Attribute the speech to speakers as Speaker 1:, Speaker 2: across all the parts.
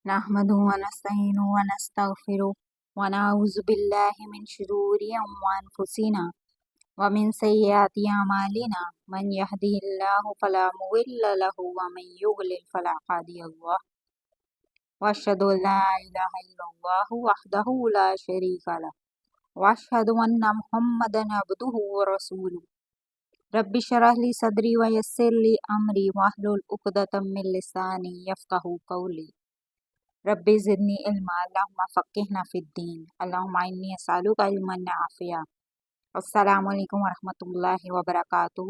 Speaker 1: نحمده ونستعينه ونستغفره ونعوذ بالله من شرور أنفسنا ومن سيئات أعمالنا من يهده الله فلا مضل له ومن يضلل فلا هادي له وأشهد أن لا إله إلا الله وحده لا شريك له وأشهد أن محمدا عبده ورسوله رب اشرح لي صدري ويسر لي أمري واحلل عقدة من لساني يفقهوا قولي رب زدنی علما اللہم فقہنا فی الدین اللہم انی اسألک علما نافعا۔ السلام علیکم ورحمۃ اللہ وبرکاتہ۔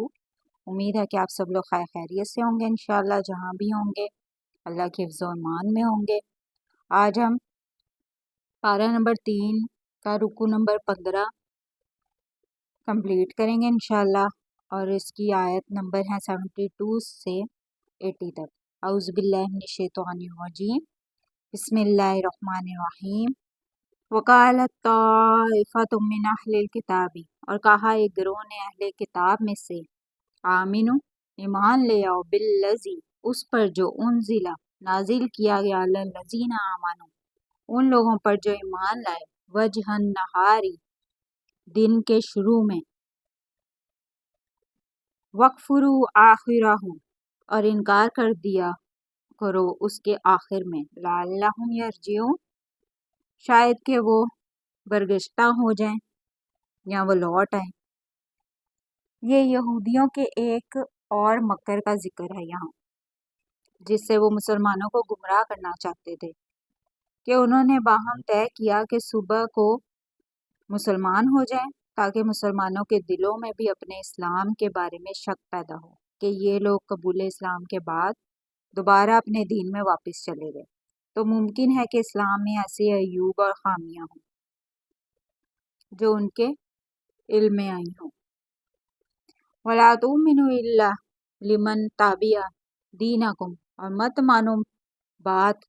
Speaker 1: امید ہے کہ آپ سب لوگ خیر خیریت سے ہوں گے انشاءاللہ، جہاں بھی ہوں گے اللہ کے حفظ و امان میں ہوں گے۔ آج ہم پارہ نمبر 3 کا رکوع نمبر 15 کمپلیٹ کریں گے انشاءاللہ، اور اس کی آیت نمبر ہے 72 سے 80 تک۔ اعوذ باللہ من الشیطان الرجیم، بسم اللہ الرحمن الرحیم۔ وقالت طائفۃ من اہل الکتاب، اور کہا ایک گروہ نے اہل کتاب میں سے، آمنو ایمان لے آؤ، بالذی اس پر جو انزل نازل کیا گیا، علی الذین آمنو ان لوگوں پر جو ایمان لائے، وجہ النہاری دن کے شروع میں، وکفروا آخرہ اور انکار کر دیا کرو اس کے آخر میں، لعلہم یرجعون شاید کہ وہ برگشتہ ہو جائیں یا وہ لوٹ آئیں۔ یہ یہودیوں کے ایک اور مکر کا ذکر ہے یہاں، جس سے وہ مسلمانوں کو گمراہ کرنا چاہتے تھے، کہ انہوں نے باہم طے کیا کہ صبح کو مسلمان ہو جائیں تاکہ مسلمانوں کے دلوں میں بھی اپنے اسلام کے بارے میں شک پیدا ہو کہ یہ لوگ قبول اسلام کے بعد دوبارہ اپنے دین میں واپس چلے گئے، تو ممکن ہے کہ اسلام میں ایسے عیوب اور خامیاں ہوں جو ان کے علم میں آئی ہوں۔ وَلَا تُؤْمِنُوا إِلَّا لِمَنْ تَبِعَ دِینَکُمْ اور مت مانو بات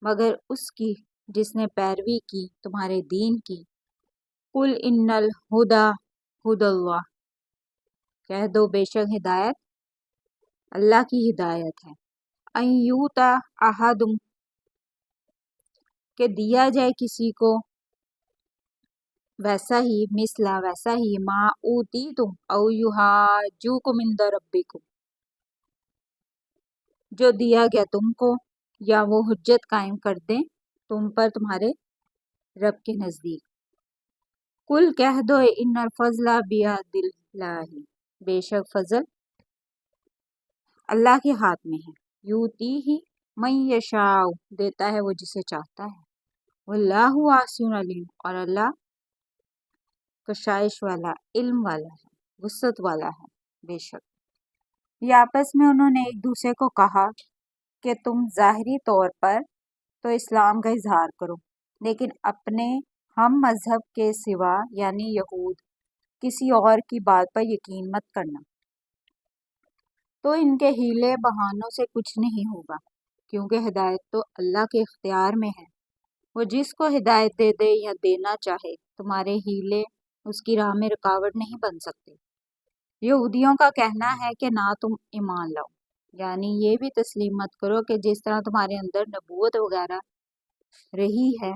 Speaker 1: مگر اس کی جس نے پیروی کی تمہارے دین کی۔ قُلْ إِنَّ الْهُدَى هُدَى اللَّهِ کہہ دو بے شک ہدایت اللہ کی ہدایت ہے۔ أَن يُؤْتَى أَحَدٌ کہ دیا جائے کسی کو ویسا ہی، مثلا ویسا ہی، ما اوتیتم او یحاجوکم عند ربکم جو دیا گیا تم کو، یا وہ حجت قائم کر دیں تم پر تمہارے رب کے نزدیک۔ کل کہہ دو ان الفضل بید اللہ بے شک فضل اللہ کے ہاتھ میں ہے، یوتی ہی من یشاء دیتا ہے وہ جسے چاہتا ہے، واللہ واسع علیم اور اللہ کشائش والا، علم والا ہے، وسعت والا ہے۔ بے شک یہ آپس میں انہوں نے ایک دوسرے کو کہا کہ تم ظاہری طور پر تو اسلام کا اظہار کرو، لیکن اپنے ہم مذہب کے سوا یعنی یہود کسی اور کی بات پر یقین مت کرنا، تو ان کے ہیلے بہانوں سے کچھ نہیں ہوگا، کیونکہ ہدایت تو اللہ کے اختیار میں ہے، وہ جس کو ہدایت دے دے یا دینا چاہے، تمہارے ہیلے اس کی راہ میں رکاوٹ نہیں بن سکتے۔ یہودیوں کا کہنا ہے کہ نہ تم ایمان لاؤ، یعنی یہ بھی تسلیم مت کرو کہ جس طرح تمہارے اندر نبوت وغیرہ رہی ہے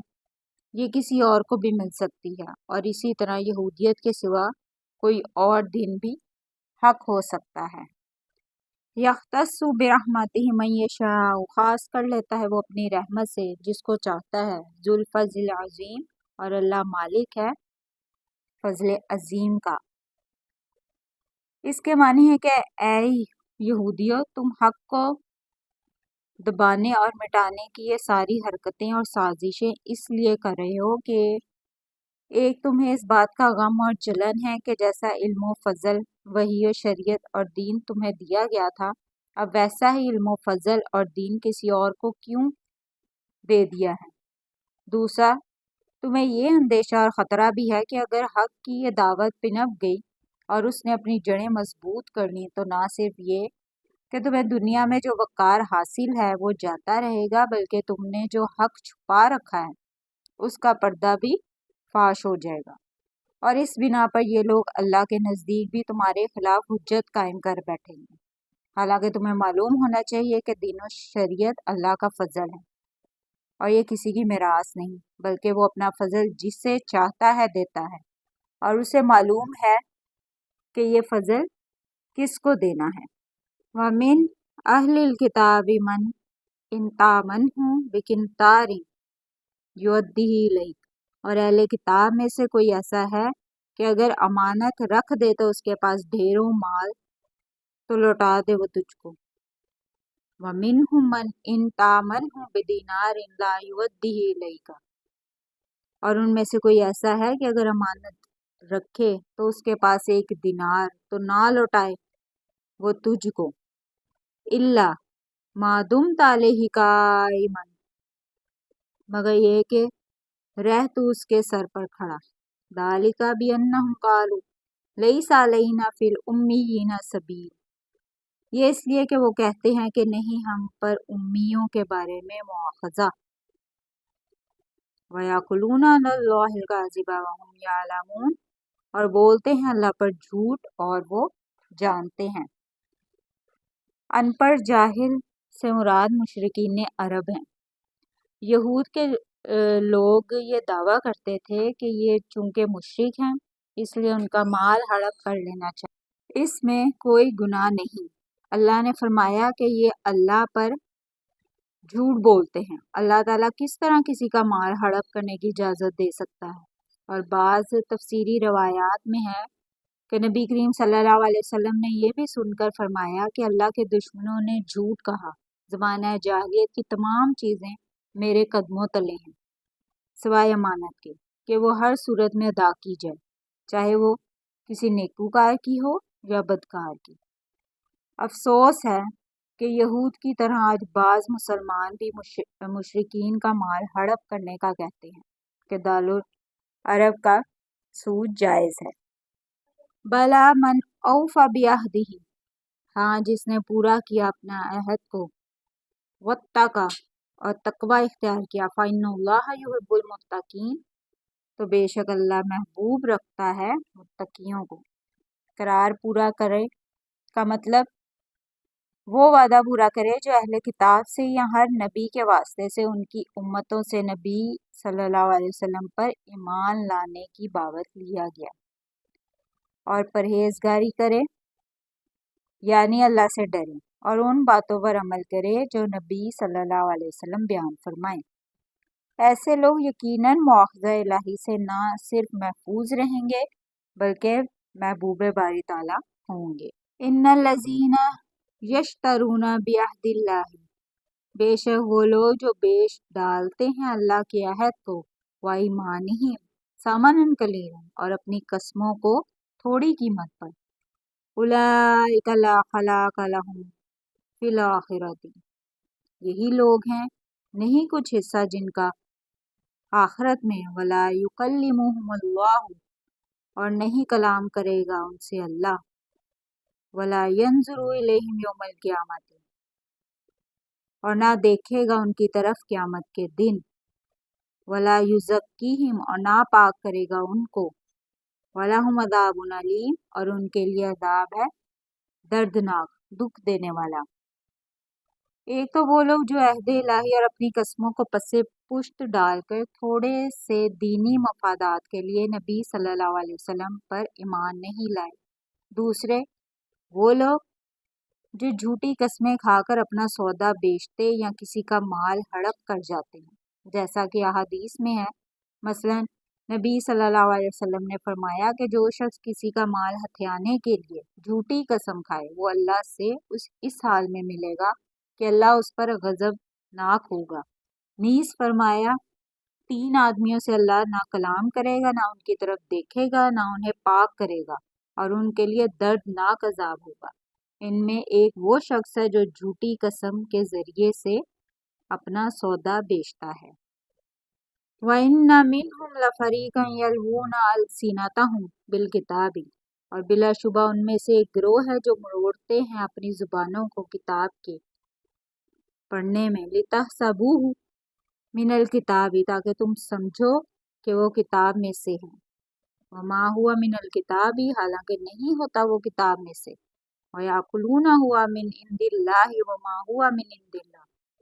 Speaker 1: یہ کسی اور کو بھی مل سکتی ہے، اور اسی طرح یہودیت کے سوا کوئی اور دین بھی حق ہو سکتا ہے۔ یختص برحمتہ من یشاء خاص کر لیتا ہے وہ اپنی رحمت سے جس کو چاہتا ہے، ذو الفضل العظیم اور اللہ مالک ہے فضل عظیم کا۔ اس کے معنی ہے کہ اے یہودیو تم حق کو دبانے اور مٹانے کی یہ ساری حرکتیں اور سازشیں اس لیے کر رہے ہو کہ ایک تمہیں اس بات کا غم اور جلن ہے کہ جیسا علم و فضل، وحی و شریعت اور دین تمہیں دیا گیا تھا، اب ویسا ہی علم و فضل اور دین کسی اور کو کیوں دے دیا ہے۔ دوسرا تمہیں یہ اندیشہ اور خطرہ بھی ہے کہ اگر حق کی یہ دعوت پنپ گئی اور اس نے اپنی جڑیں مضبوط کر لیں تو نہ صرف یہ کہ تمہیں دنیا میں جو وقار حاصل ہے وہ جاتا رہے گا، بلکہ تم نے جو حق چھپا رکھا ہے اس کا پردہ بھی فاش ہو جائے گا، اور اس بنا پر یہ لوگ اللہ کے نزدیک بھی تمہارے خلاف حجت قائم کر بیٹھیں گے، حالانکہ تمہیں معلوم ہونا چاہیے کہ دین و شریعت اللہ کا فضل ہے۔ اور یہ کسی کی میراث نہیں، بلکہ وہ اپنا فضل جسے چاہتا ہے دیتا ہے، اور اسے معلوم ہے کہ یہ فضل کس کو دینا ہے۔ وَمِنْ أَهْلِ الْكِتَابِ مَنْ إِنْ تَأْمَنْهُ بِقِنْطَارٍ يُؤَدِّهُ إِلَيْكَ، اور اہل کتاب میں سے کوئی ایسا ہے کہ اگر امانت رکھ دے تو اس کے پاس ڈھیروں مال تو لوٹا دے وہ تجھ کو۔ وَمِنْهُمْ مَنْ إِنْ تَأْمَنْهُ بِدِینَارٍ لَا يُؤَدِّهُ إِلَيْكَ، اور ان میں سے کوئی ایسا ہے کہ اگر امانت رکھے تو اس کے پاس ایک دینار تو نہ لوٹائے وہ تجھ کو، إِلَّا مَا دُمْتَ عَلَيْهِ قَائِمًا، مگر یہ کہ رہ تو اس کے سر پر کھڑا۔ ذَلِكَ بِأَنَّهُمْ قَالُوا لَيْسَ عَلَيْنَا فِي الْأُمِّيِّينَ سَبِيلٌ، یہ اس لیے کہ وہ کہتے ہیں کہ نہیں ہم پر امیوں کے بارے میں مواخذہ۔ وَيَقُولُونَ عَلَى اللَّهِ الْكَذِبَ وَهُمْ يَعْلَمُونَ، اور بولتے ہیں اللہ پر جھوٹ اور وہ جانتے ہیں۔ ان پڑھ جاہل سے مراد مشرکین عرب ہیں۔ یہود کے لوگ یہ دعویٰ کرتے تھے کہ یہ چونکہ مشرک ہیں اس لیے ان کا مال ہڑپ کر لینا چاہیے، اس میں کوئی گناہ نہیں۔ اللہ نے فرمایا کہ یہ اللہ پر جھوٹ بولتے ہیں، اللہ تعالیٰ کس طرح کسی کا مال ہڑپ کرنے کی اجازت دے سکتا ہے؟ اور بعض تفسیری روایات میں ہے کہ نبی کریم صلی اللہ علیہ وسلم نے یہ بھی سن کر فرمایا کہ اللہ کے دشمنوں نے جھوٹ کہا، زمانہ جاہلیت کی تمام چیزیں میرے قدموں تلے ہیں سوائے امانت کے کہ وہ ہر صورت میں ادا کی جائے، چاہے وہ کسی نیکوکار کی ہو یا بدکار کی۔ افسوس ہے کہ یہود کی طرح آج بعض مسلمان بھی مشرکین کا مال ہڑپ کرنے کا کہتے ہیں کہ دارالعرب کا سود جائز ہے۔ بلا من اوفی بعہدہ، ہاں جس نے پورا کیا اپنا عہد کو، واتقی اور تقوی اختیار کیا، فإن اللہ یحب المتقین، تو بے شک اللہ محبوب رکھتا ہے متقیوں کو۔ قرار پورا کرے کا مطلب وہ وعدہ پورا کرے جو اہل کتاب سے یا ہر نبی کے واسطے سے ان کی امتوں سے نبی صلی اللہ علیہ وسلم پر ایمان لانے کی دعوت لیا گیا، اور پرہیزگاری کرے یعنی اللہ سے ڈرے اور ان باتوں پر عمل کرے جو نبی صلی اللہ علیہ وسلم بیان فرمائے۔ ایسے لوگ یقیناً مواخذہ الہی سے نہ صرف محفوظ رہیں گے بلکہ محبوب باری تعالیٰ ہوں گے۔ ان الذین یشترون بعہد اللہ، بے شک وہ لوگ جو بیچ ڈالتے ہیں اللہ کے عہد کو، وایمانہم ثمنا قلیلا، اور اپنی قسموں کو تھوڑی قیمت پر، اولئک لا خلاق لہم فی الآخرۃ، یہی لوگ ہیں نہیں کچھ حصہ جن کا آخرت میں، ولا یکلمہم اللہ، اور نہیں کلام کرے گا ان سے اللہ، ولا ینظر الیہم یوم القیامۃ، اور نہ دیکھے گا ان کی طرف قیامت کے دن، ولا یزکیہم، اور نہ پاک کرے گا ان کو، ولہم عذاب علیم، اور ان کے لیے عذاب ہے دردناک، دکھ دینے والا۔ ایک تو وہ لوگ جو عہد الہی اور اپنی قسموں کو پس پشت ڈال کر تھوڑے سے دینی مفادات کے لیے نبی صلی اللہ علیہ وسلم پر ایمان نہیں لائے۔ دوسرے وہ لوگ جو جھوٹی قسمیں کھا کر اپنا سودا بیچتے یا کسی کا مال ہڑپ کر جاتے ہیں، جیسا کہ احادیث میں ہے۔ مثلا نبی صلی اللہ علیہ وسلم نے فرمایا کہ جو شخص کسی کا مال ہتھیانے کے لیے جھوٹی قسم کھائے وہ اللہ سے اس حال میں ملے گا کہ اللہ اس پر غضب ناک ہوگا۔ نیز فرمایا 3 آدمیوں سے اللہ نہ کلام کرے گا، نہ ان کی طرف دیکھے گا، نہ انہیں پاک کرے گا، اور ان کے لیے دردناک عذاب ہوگا۔ ان میں ایک وہ شخص ہے جو جھوٹی قسم کے ذریعے سے اپنا سودا بیچتا ہے۔ وَإِنَّ مِنْهُمْ لَفَرِيقًا يَلْوُونَ أَلْسِنَتَهُمْ بِالْكِتَابِ، اور بلا شبہ ان میں سے ایک گروہ ہے جو مروڑتے ہیں اپنی زبانوں کو کتاب کے پڑھنے میں، لِتَحْسَبُوهُ مِنَ الْكِتَابِ، تاکہ تم سمجھو کہ وہ کتاب میں سے ہے، وَمَا هُوَ مِنَ الْكِتَابِ، حالانکہ نہیں ہوتا وہ کتاب میں سے، وَيَقُولُونَ هُوَ مِنْ عِنْدِ اللَّهِ وَمَا هُوَ مِنْ عِنْدِ اللَّهِ،